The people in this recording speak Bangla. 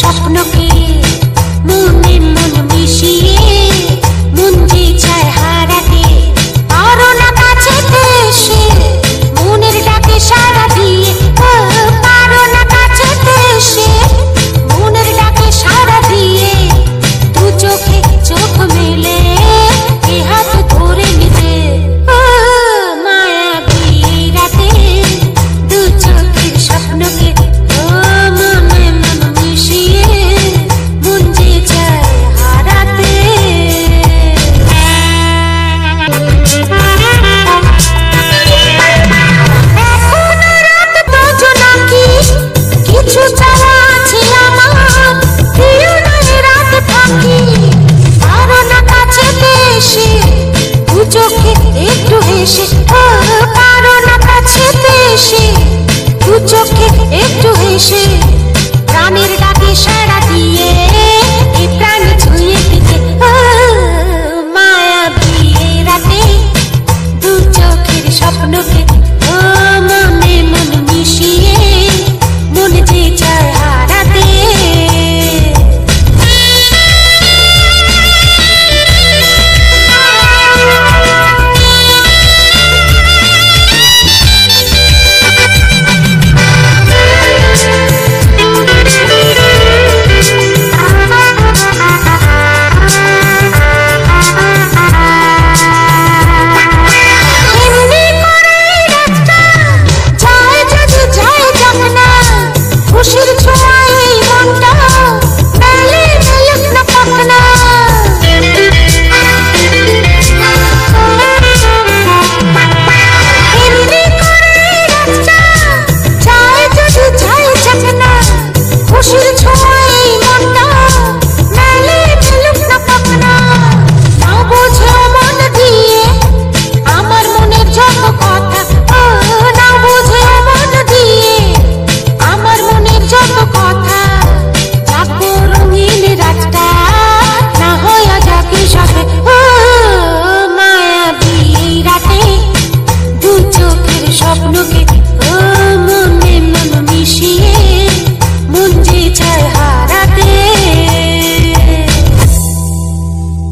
স্বপ্নকে মনে মন মিশিয়ে মন যে চায় হারাতে পারো না কাছেতে এসে মনের ডাকে সাড়া দিয়ে পারো না কাছেতে এসে মনের ডাকে সাড়া দিয়ে দু চোখে চোখ মেলে এ হাত ধরে নিতে মায়াবী রাতে দু চোখের স্বপ্নকে মনে মন মিশিয়ে মন যে চায় হারাতে। এখন রাত বোঝো নাকি কিছু চাওয়া আছে আমার প্রিয় নয় রাত থাকি পারো না কাছেতে এসে দু চোখে একটু হেসে পারো না কাছেতে এসে দু চোখে একটু হেসে প্রাণের ডাকে সাড়া দিয়ে এই প্রাণ ছুঁয়ে দিতে মায়াবী রাতে দু চোখের স্বপ্নকে মনে মন মিশিয়ে মন যে চায় হারাতে। এমনি করে রাতটা যায় যদি যায় যাক না খুশির ছোঁয়ায় এই মনটা মেলে মেলুক না পাখনা। এমনি করে রাতটা যায় যদি যায় যাক না খুশির ছোঁয়ায় এই মনটা মেলে মেলুক না পাখনা। না বোঝেও মন দিয়ে আমার মনের যত কথা না বোঝেও মন দিয়ে আমার মনের যত কথা যাবো রঙিন রাতটা না হয় যাকে সাথে মায়াবী রাতে দু চোখের স্বপ্নকে